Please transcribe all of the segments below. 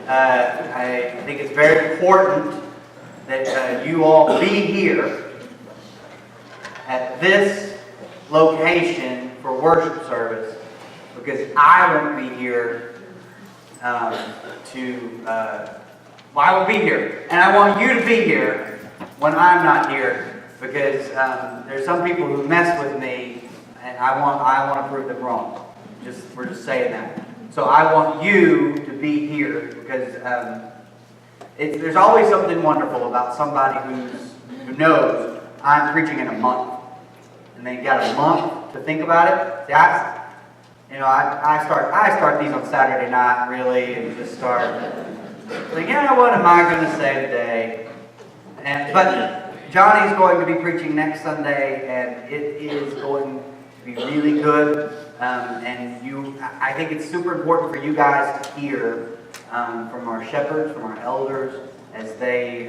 I think it's very important that you all be here at this location for worship service, because I won't be here I will be here, and I want you to be here when I'm not here, because there's some people who mess with me, and I want to prove them wrong. We're just saying that. So I want you to be here, because there's always something wonderful about somebody who knows I'm preaching in a month, and they got a month to think about it. See, I start these on Saturday night, really, and just start like, what am I going to say today? But Johnny's going to be preaching next Sunday, and it is going to be really good. I think it's super important for you guys to hear from our shepherds, from our elders, as they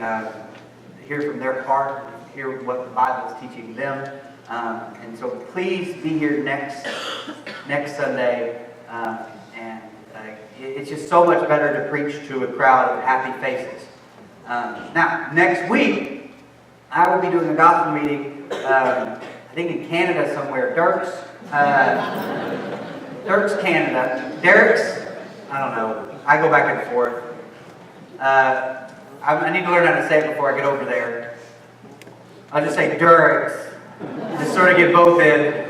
hear from their heart, hear what the Bible is teaching them. And so please be here next Sunday. It's just so much better to preach to a crowd of happy faces. Now, next week, I will be doing a gospel meeting, I think in Canada somewhere. Dirk's Canada. Derek's, I don't know. I go back and forth. I need to learn how to say it before I get over there. I'll just say Derek's, just sort of get both in.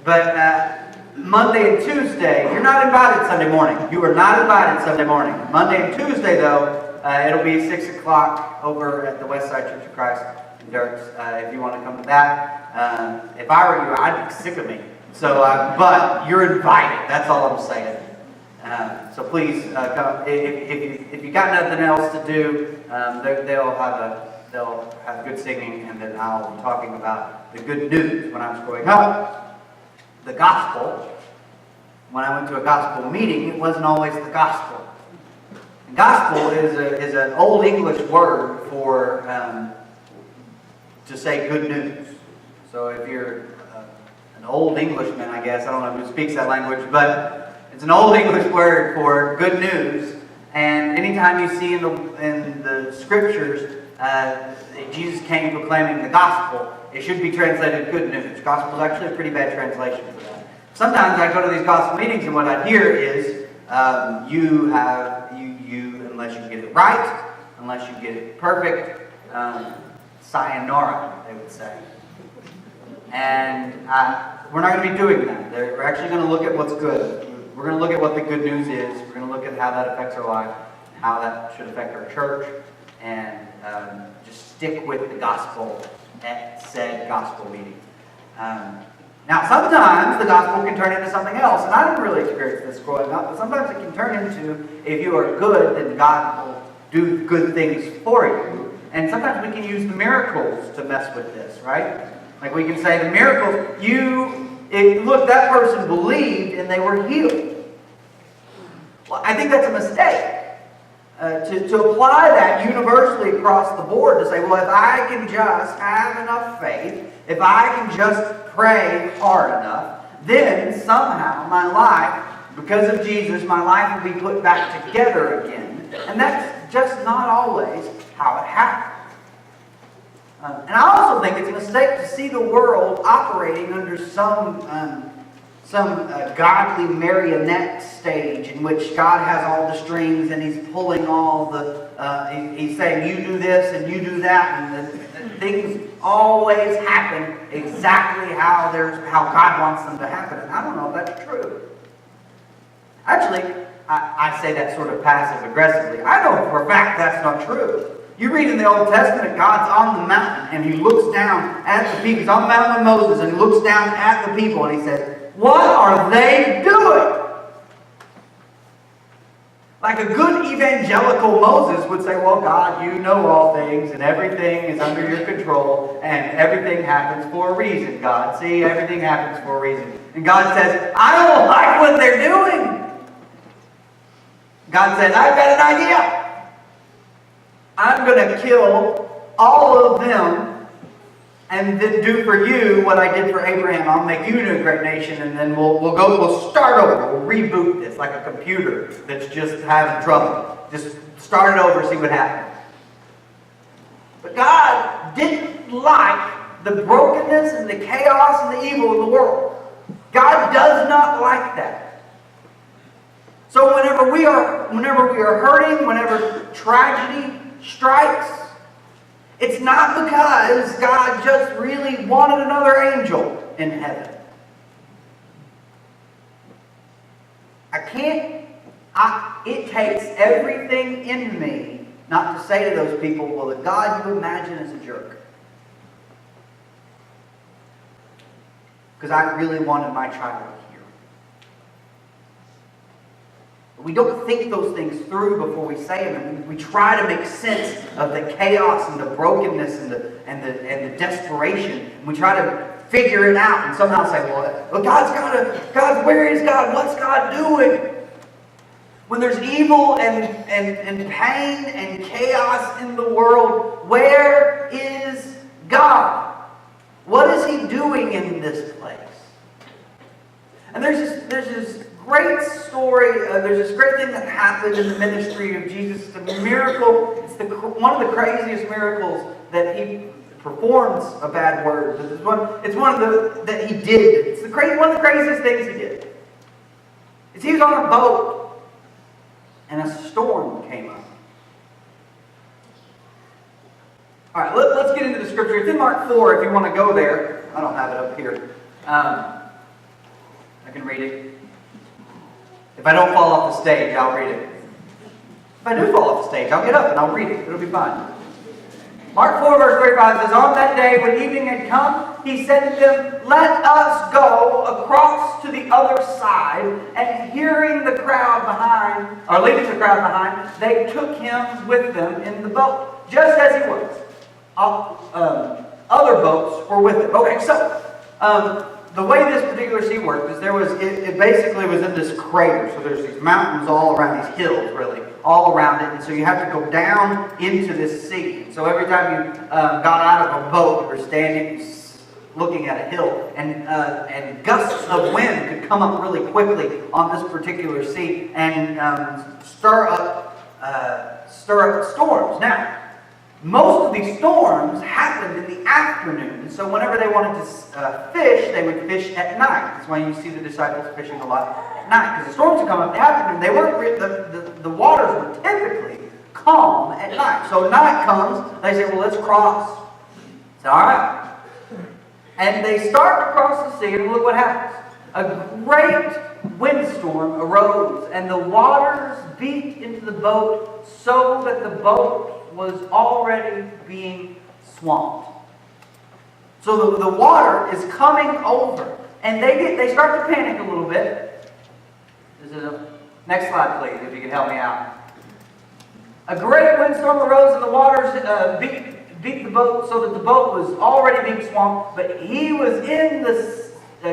But Monday and Tuesday, you're not invited Sunday morning. You are not invited Sunday morning. Monday and Tuesday, though, it'll be 6 o'clock over at the Westside Church of Christ in Dirks, if you want to come to that. If I were you, I'd be sick of me. So, but you're invited. That's all I'm saying. So please come. If you got nothing else to do, they'll have good singing, and then I'll be talking about the good news. When I was growing up, the gospel, when I went to a gospel meeting, it wasn't always the gospel. And gospel is an old English word for to say good news. So if you're an old Englishman, I guess, I don't know who speaks that language, but it's an old English word for good news. And anytime you see in the scriptures Jesus came proclaiming the gospel, it should be translated good news. Gospel is actually a pretty bad translation for that. Sometimes I go to these gospel meetings, and what I hear is you unless you get it right, unless you get it perfect, sayonara, they would say. And we're not going to be doing that. We're actually going to look at what's good. We're going to look at what the good news is. We're going to look at how that affects our life, how that should affect our church, and just stick with the gospel at said gospel meeting. Now, sometimes the gospel can turn into something else, and I didn't really experience this growing up, but sometimes it can turn into, if you are good, then God will do good things for you. And sometimes we can use the miracles to mess with this, right? Like we can say the miracles, look, that person believed and they were healed. Well, I think that's a mistake. To apply that universally across the board, to say, well, if I can just have enough faith, if I can just pray hard enough, then somehow my life, because of Jesus, my life will be put back together again. And that's just not always how it happens. And I also think it's a mistake to see the world operating under some godly marionette stage in which God has all the strings and He's pulling all the, He's saying you do this and you do that, and things always happen exactly how God wants them to happen. And I don't know if that's true. Actually, I say that sort of passive-aggressively. I know for a fact that's not true. You read in the Old Testament, God's on the mountain and He looks down at the people. He's on the mountain with Moses and He looks down at the people and He says, what are they doing? Like a good evangelical Moses would say, well, God, you know all things, and everything is under your control, and everything happens for a reason, God. See, everything happens for a reason. And God says, I don't like what they're doing. God says, I've got an idea. I'm going to kill all of them and then do for you what I did for Abraham. I'll make you into a great nation, and then we'll start over. We'll reboot this like a computer that's just having trouble. Just start it over, see what happens. But God didn't like the brokenness and the chaos and the evil in the world. God does not like that. So whenever we are hurting, whenever tragedy strikes, it's not because God just really wanted another angel in heaven. It takes everything in me not to say to those people, well, the God you imagine is a jerk. Because I really wanted my child here. But we don't think those things through before we say them. And we try to make sense of the chaos and the brokenness and the desperation. And we try to figure it out and somehow say, well, God, where is God? What's God doing? When there's evil and pain and chaos in the world, where is God? What is He doing in this place? And there's this great story, there's this great thing that happened in the ministry of Jesus. It's a miracle. It's one of the craziest miracles that He performs, a bad word. But it's one of the that He did. It's one of the craziest things He did. He was on a boat, and a storm came up. All right, let's get into the scripture. It's in Mark 4 if you want to go there. I don't have it up here. I can read it. If I don't fall off the stage, I'll read it. If I do fall off the stage, I'll get up and I'll read it. It'll be fine. Mark 4 verse 35 says, on that day when evening had come, He said to them, let us go across to the other side. And leading the crowd behind, they took Him with them in the boat, just as He was. Other boats were with Him. Okay, so the way this particular sea worked is it basically was in this crater. So there's these mountains all around, these hills really, all around it. And so you have to go down into this sea. So every time you got out of a boat, you were standing looking at a hill. And gusts of wind could come up really quickly on this particular sea and stir up storms. Now, most of these storms happened in the afternoon. So whenever they wanted to fish, they would fish at night. That's why you see the disciples fishing a lot at night. Because the storms would come up in the afternoon. The waters were typically calm at night. So night comes, they say, well, let's cross. It's all right. And they start to cross the sea, and look what happens. A great windstorm arose, and the waters beat into the boat so that the boat was already being swamped. So the water is coming over, and they start to panic a little bit. Next slide, please, if you can help me out. A great windstorm arose, and the waters beat the boat so that the boat was already being swamped. But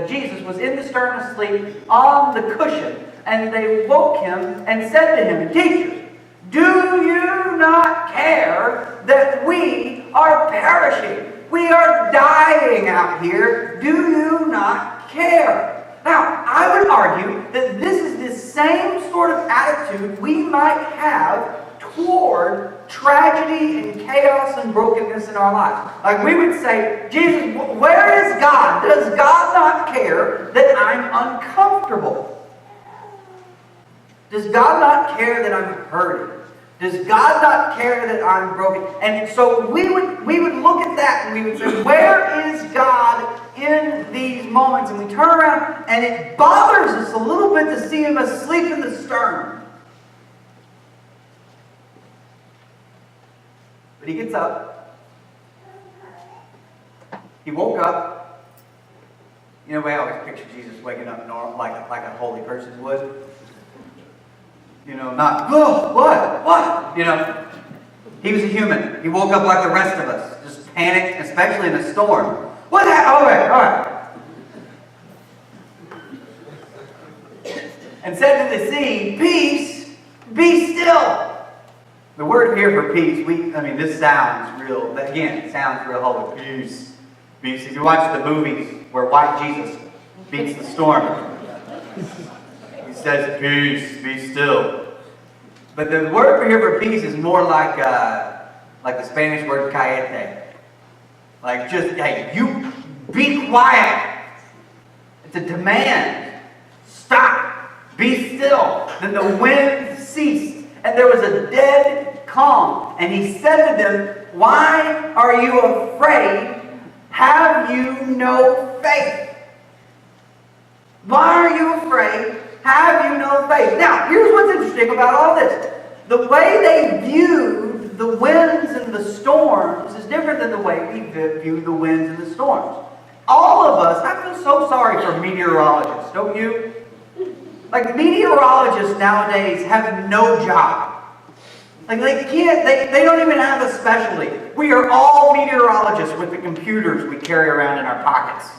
Jesus was in the stern asleep on the cushion, and they woke Him and said to Him, Teacher, do you not care that we are perishing? We are dying out here. Do you not care? Now, I would argue that this is the same sort of attitude we might have toward tragedy and chaos and brokenness in our lives. Like we would say, Jesus, where is God? Does God not care that I'm uncomfortable? Does God not care that I'm hurting? Does God not care that I'm broken? And so we would look at that and we would say, where is God in these moments? And we turn around and it bothers us a little bit to see Him asleep in the stern. But He gets up. He woke up. You know, we always picture Jesus waking up normal, like a holy person would. You know, not, oh, what? You know, He was a human. He woke up like the rest of us, just panicked, especially in a storm. What happened? All right. And said to the sea, peace, be still. The word here for peace, this sounds real, but again, it sounds real holy. Peace. If you watch the movies where white Jesus beats the storm, he says, "Peace, be still." But the word for here for peace is more like the Spanish word "cállate." Like just, hey, you be quiet. It's a demand. Stop. Be still. Then the wind ceased, and there was a dead calm. And he said to them, "Why are you afraid? Have you no faith?" Why are you afraid? Have you no faith? Now, here's what's interesting about all this. The way they viewed the winds and the storms is different than the way we view the winds and the storms. All of us, I feel so sorry for meteorologists, don't you? Like, meteorologists nowadays have no job. Like, they don't even have a specialty. We are all meteorologists with the computers we carry around in our pockets.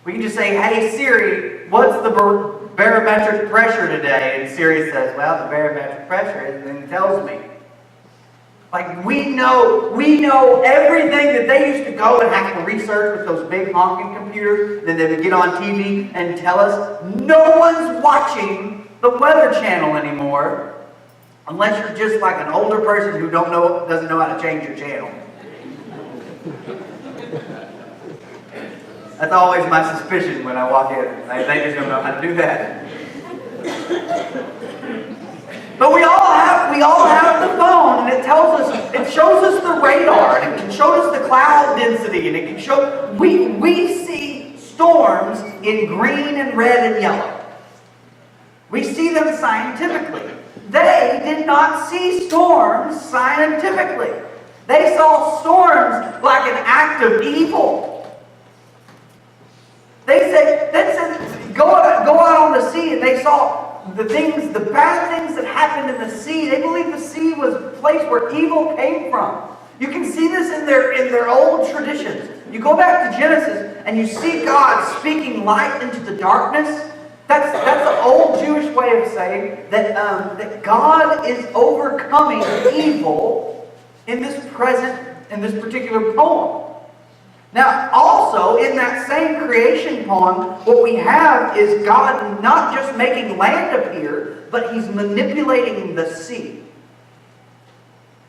We can just say, "Hey Siri, what's the barometric pressure today?" And Siri says, "Well, the barometric pressure is," and then tells me. Like, we know everything that they used to go and have to research with those big honking computers. Then they would get on TV and tell us. No one's watching the Weather Channel anymore, unless you're just like an older person who doesn't know how to change your channel. That's always my suspicion when I walk in. They just don't know how to do that. But we all have the phone, and it shows us the radar, and it can show us the cloud density, and it can show. We see storms in green and red and yellow. We see them scientifically. They did not see storms scientifically. They saw storms like an act of evil. They said, go out on the sea, and they saw the bad things that happened in the sea. They believed the sea was a place where evil came from. You can see this in their old traditions. You go back to Genesis, and you see God speaking light into the darkness. That's the old Jewish way of saying that God is overcoming evil in this particular poem. Now, also, in that same creation poem, what we have is God not just making land appear, but He's manipulating the sea.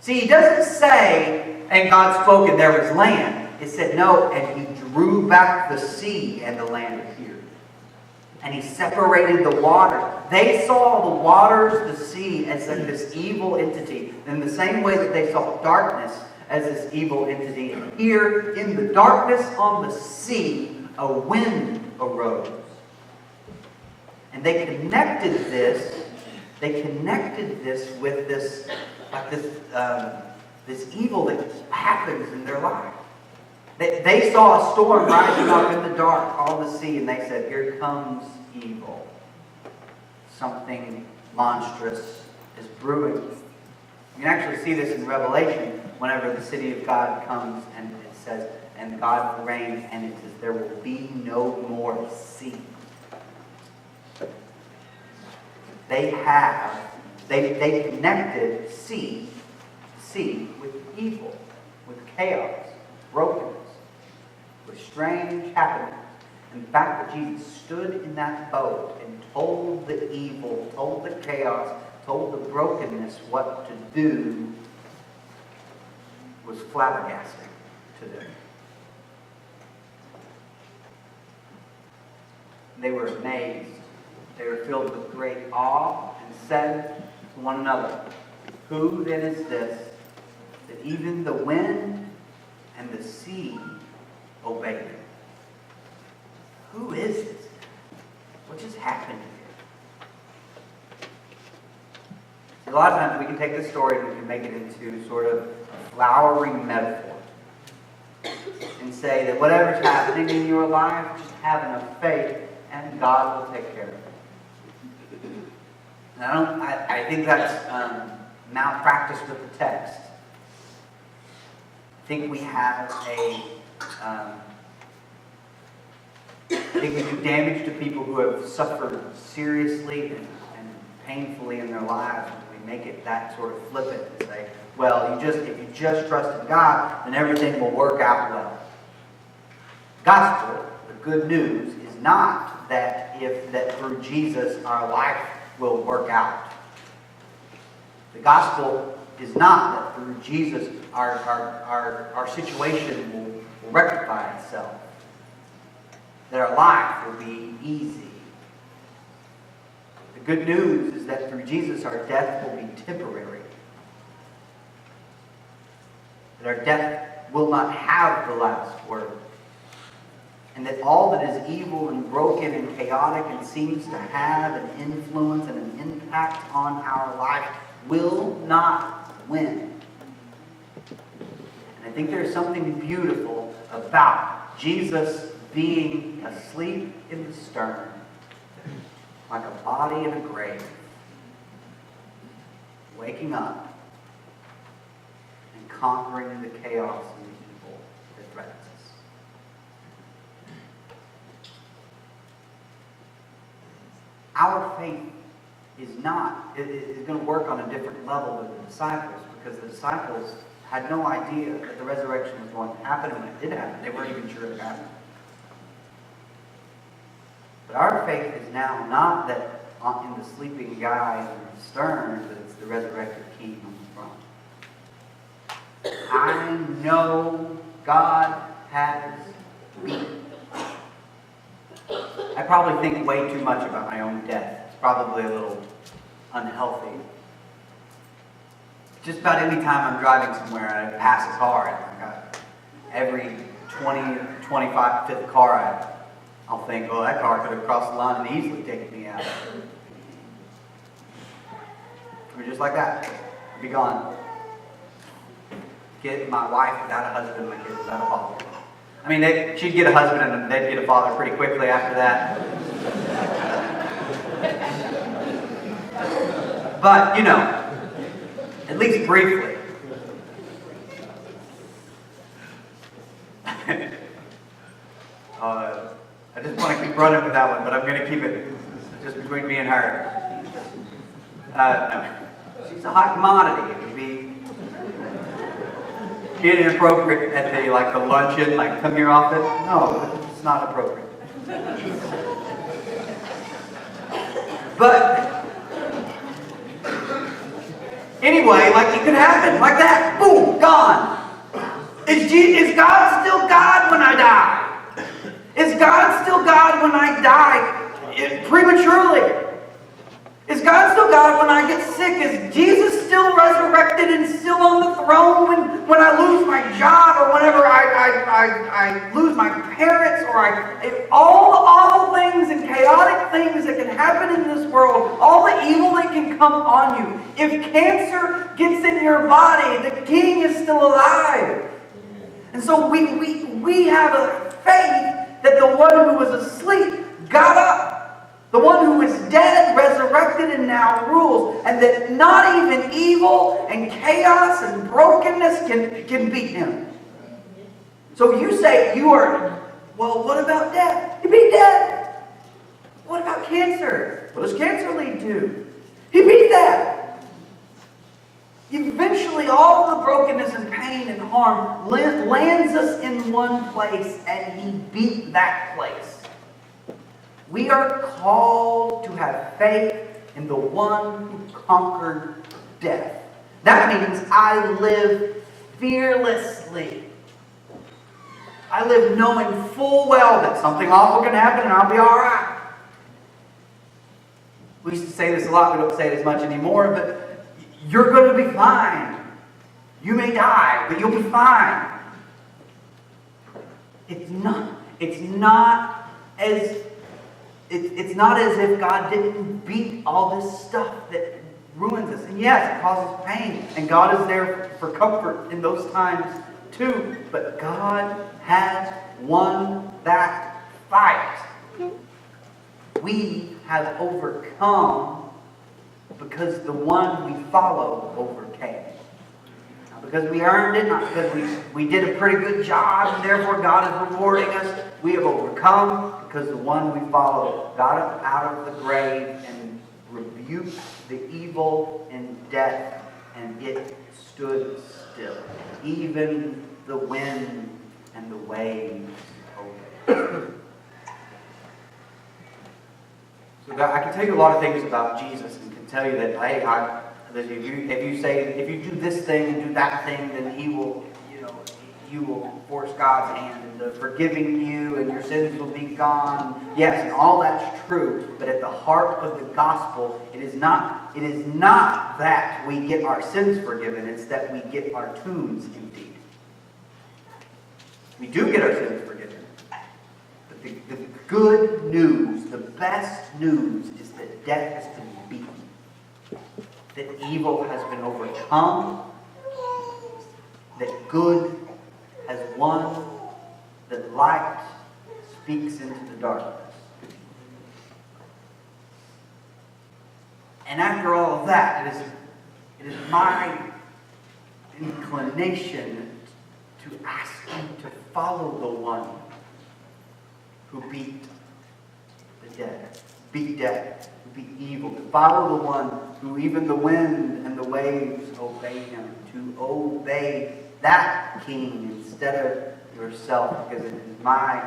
See, He doesn't say, "And God spoke and there was land." It said, no, "And He drew back the sea and the land appeared." And He separated the waters. They saw the waters, the sea, as this evil entity, in the same way that they saw darkness as this evil entity. And here, in the darkness on the sea, a wind arose. And they connected this with this evil that happens in their life. They saw a storm rising up in the dark on the sea, and they said, "Here comes evil. Something monstrous is brewing." You can actually see this in Revelation whenever the city of God comes, and it says, "And God reigns," and it says, "There will be no more sea." They connected sea with evil, with chaos, brokenness, with strange happenings. And the fact that Jesus stood in that boat and told the evil, told the chaos, told the brokenness what to do was flabbergasting to them. They were amazed. They were filled with great awe and said to one another, "Who then is this, that even the wind and the sea obey him?" Who is this? What just happened here? A lot of times we can take this story and we can make it into sort of a flowering metaphor and say that whatever's happening in your life, just have enough faith and God will take care of it. And I think that's malpractice with the text. I think we have I think we do damage to people who have suffered seriously and painfully in their lives when we make it that sort of flippant and say, well, if you just trust in God, then everything will work out well. Gospel, the good news, is not that through Jesus our life will work out. The gospel is not that through Jesus our situation will rectify itself. That our life will be easy. The good news is that through Jesus our death will be temporary. That our death will not have the last word. And that all that is evil and broken and chaotic and seems to have an influence and an impact on our life will not win. And I think there's something beautiful about Jesus being asleep in the stern, like a body in a grave, waking up and conquering the chaos and the evil that threatens us. Our faith is going to work on a different level than the disciples, because the disciples had no idea that the resurrection was going to happen, and when it did happen, they weren't even sure it happened. But our faith is now not that in the sleeping guy in the stern, but it's the resurrected King on the throne. I know God has me. I probably think way too much about my own death. It's probably a little unhealthy. Just about any time I'm driving somewhere and I pass a car, every 20, 25, 5th car I'll think, oh, that car could have crossed the line and easily taken me out. Or just like that, I'd be gone. Get my wife without a husband, my kids without a father. I mean, she'd get a husband and they'd get a father pretty quickly after that. But, at least briefly. I just want to keep running with that one, but I'm going to keep it just between me and her. No. She's a hot commodity. It would be inappropriate at the luncheon, come here often. No, it's not appropriate. But anyway, it could happen like that. Boom, gone. Is God still God when I die? Is God still God when I die prematurely? Is God still God when I get sick? Is Jesus still resurrected and still on the throne when I lose my job, or whenever I lose my parents, or all the awful things and chaotic things that can happen in this world, all the evil that can come on you? If cancer gets in your body, the King is still alive. And so we have a faith that the one who was asleep got up. The one who is dead, resurrected, and now rules. And that not even evil and chaos and brokenness can beat him. So you say well, what about death? He beat death. What about cancer? What does cancer lead to? He beat that. Eventually, all the brokenness and pain and harm lands us in one place, and he beat that place. We are called to have faith in the one who conquered death. That means I live fearlessly. I live knowing full well that something awful can happen and I'll be all right. We used to say this a lot. We don't say it as much anymore, but you're going to be fine. You may die, but you'll be fine. It's not as if God didn't beat all this stuff that ruins us. And yes, it causes pain. And God is there for comfort in those times too. But God has won that fight. We have overcome because the one we follow overcame. Not because we earned it, not because we did a pretty good job and therefore God is rewarding us. We have overcome because the one we follow got up out of the grave and rebuked the evil and death, and it stood still. Even the wind and the waves obeyed. So I can tell you a lot of things about Jesus and can tell you that, hey, that if you do this thing and do that thing, then he will, you will force God's hand into forgiving you and your sins will be gone. Yes, and all that's true, but at the heart of the gospel, it is not that we get our sins forgiven, it's that we get our tombs emptied. We do get our sins forgiven. But the good news, the best news, is that death has been beaten. That evil has been overcome. That good has won. That light speaks into the darkness. And after all of that, it is my inclination to ask you to follow the one who beat the dead, beat death, who beat evil, to follow the one who even the wind and the waves obey him, to obey that king instead of yourself, because it is my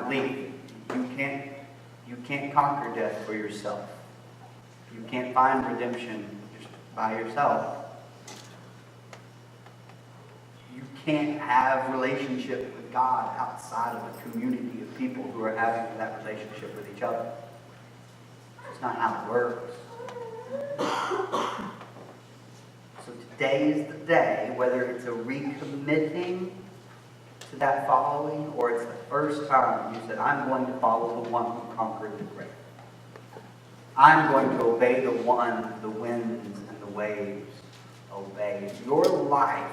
belief you can't conquer death for yourself. You can't find redemption just by yourself. You can't have relationship with God outside of a community of people who are having that relationship with each other. It's not how it works. So today is the day, whether it's a recommitting to that following or it's the first time you said, I'm going to follow the one who conquered the grave. I'm going to obey the one the winds and the waves obey. Your life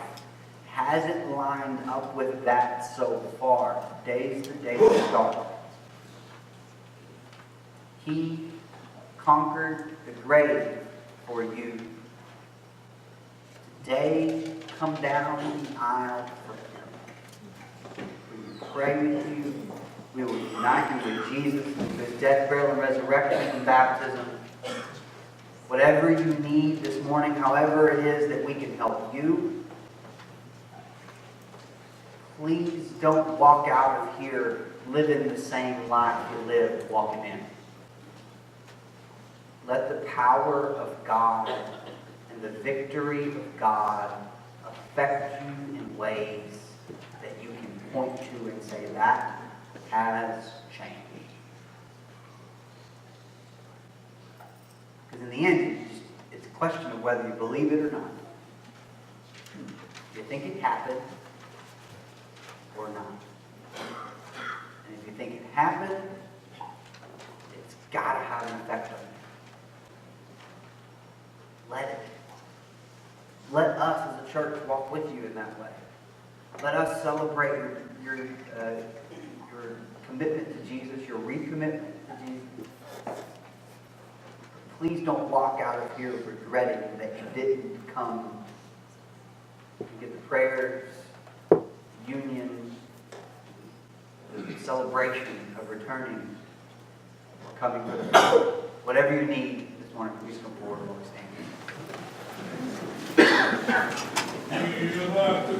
hasn't lined up with that so far. Today's the day to start. He conquered the grave for you. Today, come down the aisle for him. We will pray with you. We will unite you with Jesus, with his death, burial, and resurrection and baptism. Whatever you need this morning, however it is that we can help you, please don't walk out of here living the same life you lived walking in. Let the power of God and the victory of God affect you in ways that you can point to and say, that has changed. Because in the end, it's a question of whether you believe it or not. Do you think it happened or not? And if you think it happened, it's got to have an effect on you. Let it. Let us as a church walk with you in that way. Let us celebrate your commitment to Jesus, your recommitment to Jesus. Please don't walk out of here regretting that you didn't come and get the prayers, the union, the celebration of returning or coming to the Lord. Whatever you need this morning, please come forward while we stand. You like to